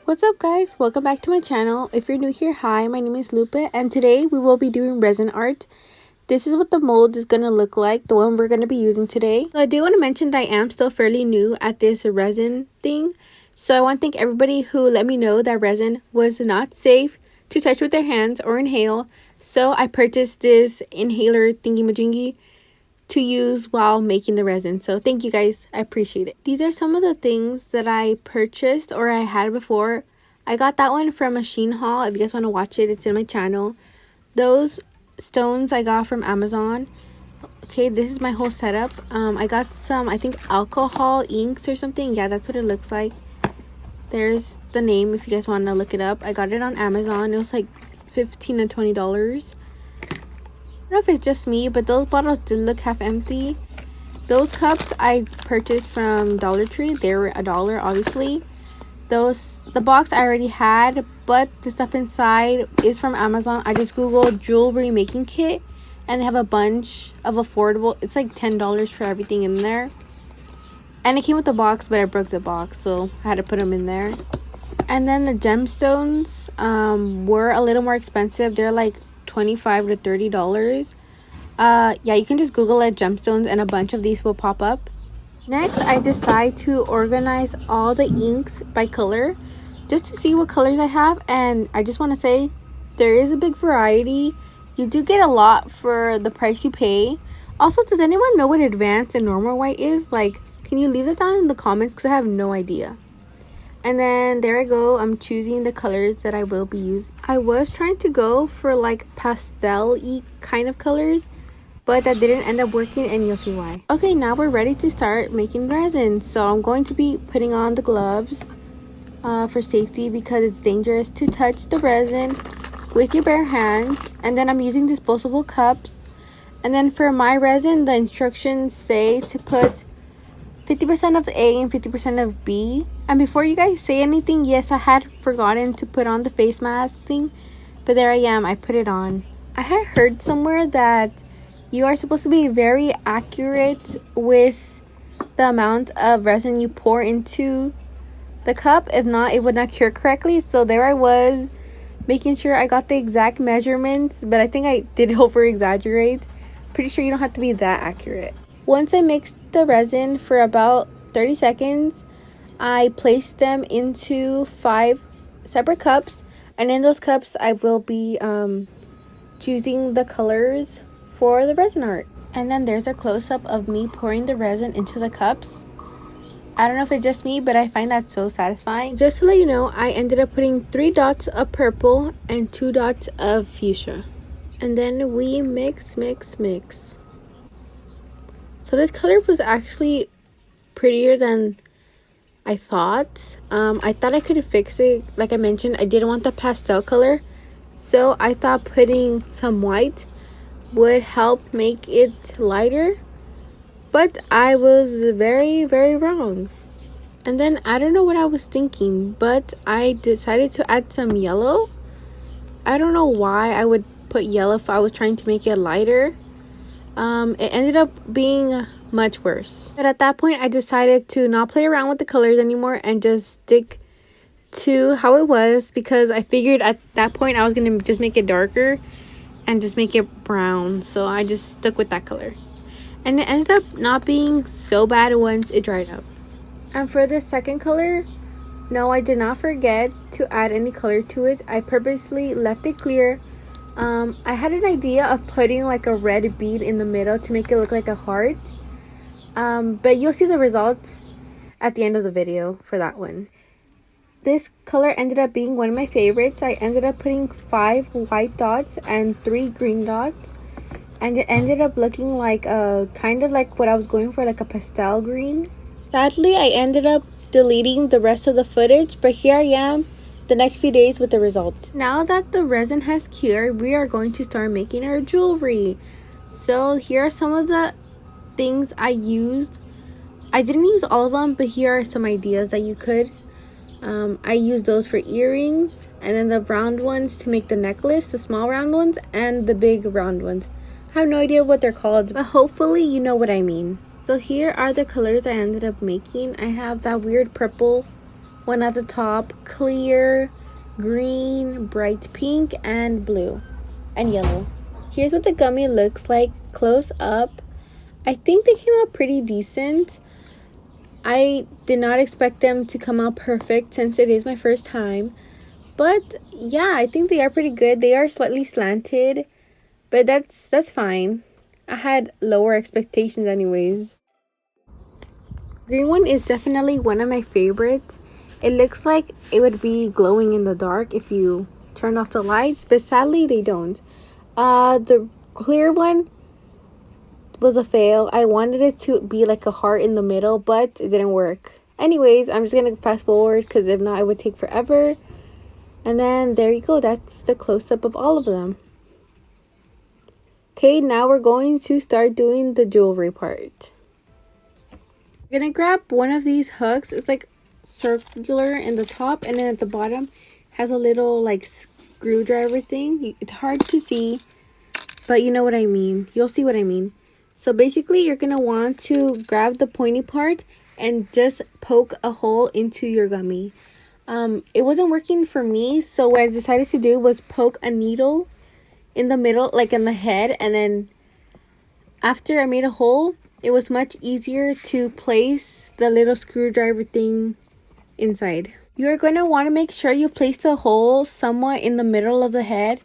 What's up guys, welcome back to my channel. If you're new here, hi, my name is Lupe and today we will be doing resin art. This is what the mold is going to look like, the one we're going to be using today. So I do want to mention that I am still fairly new at this resin thing, so I want to thank everybody who let me know that resin was not safe to touch with their hands or inhale. So I purchased this inhaler thingy-majingy to use while making the resin. So thank you guys, I appreciate it. These are some of the things that I purchased or I had before. I got that one from a Shein haul. If you guys want to watch it, it's in my channel. Those stones I got from Amazon. Okay, this is my whole setup. I got some, I think, alcohol inks or something. Yeah, that's what it looks like. There's the name if you guys want to look it up. I got it on Amazon. It was like $15 to $20. I don't know if it's just me, but those bottles did look half empty. Those cups I purchased from Dollar Tree. They were $1, obviously. The box I already had, but the stuff inside is from Amazon. I just googled jewelry making kit and they have a bunch of affordable. It's like $10 for everything in there. And it came with the box, but I broke the box, so I had to put them in there. And then the gemstones were a little more expensive. They're like $25 to $30. Yeah, you can just Google it, gemstones, and a bunch of these will pop up. Next, I decide to organize all the inks by color just to see what colors I have. And I just want to say there is a big variety. You do get a lot for the price you pay. Also, does anyone know what advanced and normal white is? Like, can you leave that down in the comments, because I have no idea. And then there I go, I'm choosing the colors that I will be using. I was trying to go for like pastel-y kind of colors, but that didn't end up working, and you'll see why. Okay, now we're ready to start making resin. So I'm going to be putting on the gloves for safety, because it's dangerous to touch the resin with your bare hands. And then I'm using disposable cups. And then for my resin, the instructions say to put 50% of A and 50% of B. And before you guys say anything, yes, I had forgotten to put on the face mask thing, but there I am, I put it on. I had heard somewhere that you are supposed to be very accurate with the amount of resin you pour into the cup. If not, it would not cure correctly. So there I was, making sure I got the exact measurements, but I think I did over exaggerate. Pretty sure you don't have to be that accurate. Once I mixed the resin for about 30 seconds, I placed them into 5 separate cups. And in those cups, I will be choosing the colors for the resin art. And then there's a close-up of me pouring the resin into the cups. I don't know if it's just me, but I find that so satisfying. Just to let you know, I ended up putting 3 dots of purple and 2 dots of fuchsia. And then we mix. So this color was actually prettier than I thought. I thought I could fix it. Like I mentioned, I didn't want the pastel color. So I thought putting some white would help make it lighter. But I was very, very wrong. And then I don't know what I was thinking, but I decided to add some yellow. I don't know why I would put yellow if I was trying to make it lighter. It ended up being much worse. But at that point, I decided to not play around with the colors anymore and just stick to how it was, because I figured at that point I was going to just make it darker and just make it brown. So I just stuck with that color. And it ended up not being so bad once it dried up. And for the second color, no, I did not forget to add any color to it. I purposely left it clear. I had an idea of putting like a red bead in the middle to make it look like a heart. But you'll see the results at the end of the video for that one. This color ended up being one of my favorites. I ended up putting 5 white dots and 3 green dots. And it ended up looking like kind of like what I was going for, like a pastel green. Sadly, I ended up deleting the rest of the footage, but here I am the next few days with the results. Now that the resin has cured, we are going to start making our jewelry. So here are some of the things I used. I didn't use all of them, but here are some ideas that you could. I used those for earrings, and then the round ones to make the necklace, the small round ones, and the big round ones. I have no idea what they're called, but hopefully you know what I mean. So here are the colors I ended up making. I have that weird purple one at the top, clear, green, bright pink, and blue, and yellow. Here's what the gummy looks like close up. I think they came out pretty decent. I did not expect them to come out perfect since it is my first time. But yeah, I think they are pretty good. They are slightly slanted, but that's fine. I had lower expectations anyways. Green one is definitely one of my favorites. It looks like it would be glowing in the dark if you turn off the lights, but sadly they don't. The clear one was a fail. I wanted it to be like a heart in the middle, but it didn't work. Anyways, I'm just gonna fast forward because if not, it would take forever. And then there you go. That's the close-up of all of them. Okay, now we're going to start doing the jewelry part. You're gonna grab one of these hooks. It's like circular in the top, and then at the bottom has a little like screwdriver thing. It's hard to see, but you know what I mean. You'll see what I mean. So basically, you're gonna want to grab the pointy part and just poke a hole into your gummy. It wasn't working for me, so what I decided to do was poke a needle in the middle, like in the head, and then after I made a hole, it was much easier to place the little screwdriver thing inside. You're going to want to make sure you place the hole somewhat in the middle of the head.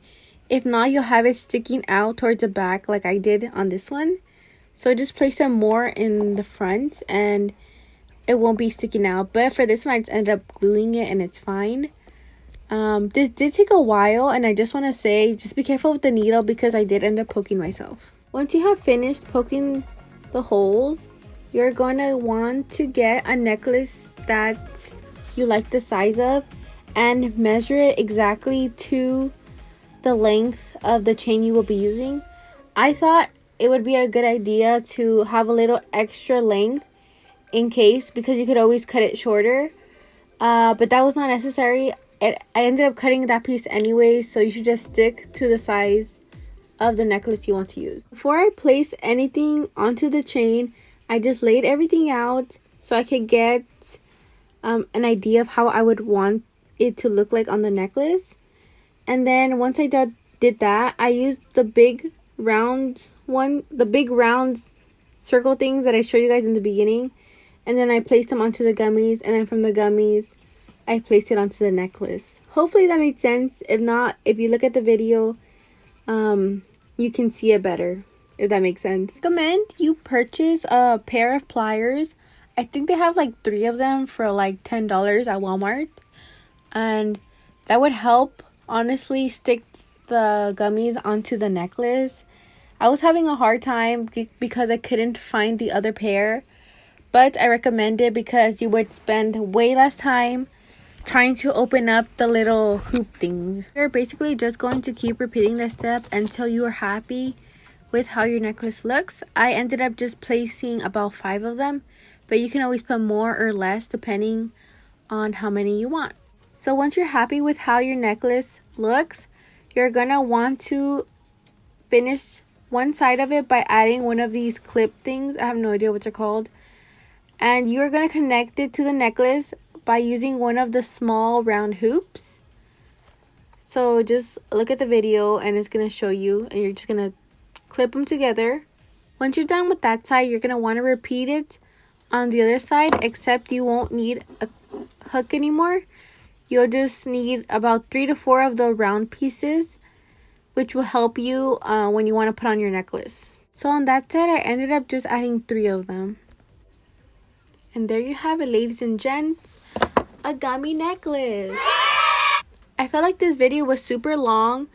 If not, you'll have it sticking out towards the back like I did on this one. So just place it more in the front and it won't be sticking out. But for this one, I just ended up gluing it and it's fine. This did take a while, and I just want to say, just be careful with the needle because I did end up poking myself. Once you have finished poking the holes, you're going to want to get a necklace that you like the size of and measure it exactly to the length of the chain you will be using. I thought it would be a good idea to have a little extra length in case, because you could always cut it shorter, but that was not necessary. I ended up cutting that piece anyway, so you should just stick to the size of the necklace you want to use. Before I place anything onto the chain, I just laid everything out so I could get an idea of how I would want it to look like on the necklace. And then once I did that, I used the big round circle things that I showed you guys in the beginning, and then I placed them onto the gummies, and then from the gummies I placed it onto the necklace. Hopefully that made sense. If not, if you look at the video, you can see it better, if that makes sense. I recommend you purchase a pair of pliers. I think they have like 3 of them for like $10 at Walmart, and that would help honestly stick the gummies onto the necklace. I was having a hard time because I couldn't find the other pair, but I recommend it because you would spend way less time trying to open up the little hoop things. You're basically just going to keep repeating this step until you are happy with how your necklace looks. I ended up just placing about 5 of them, but you can always put more or less depending on how many you want. So once you're happy with how your necklace looks, you're gonna want to finish one side of it by adding one of these clip things. I have no idea what they're called. And you're gonna connect it to the necklace by using one of the small round hoops. So just look at the video and it's gonna show you, and you're just gonna clip them together. Once you're done with that side, you're gonna want to repeat it on the other side, except you won't need a hook anymore. You'll just need about 3 to 4 of the round pieces, which will help you when you want to put on your necklace. So on that side, I ended up just adding 3 of them. And there you have it, ladies and gents, a gummy necklace. I felt like this video was super long,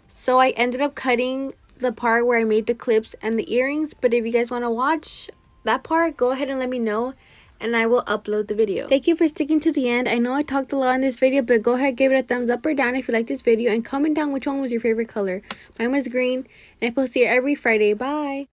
so I ended up cutting the part where I made the clips and the earrings. But if you guys want to watch that part, go ahead and let me know and I will upload the video. Thank you for sticking to the end. I know I talked a lot in this video, but go ahead, give it a thumbs up or down if you like this video, and comment down which one was your favorite color. Mine was green, and I post here every Friday. Bye!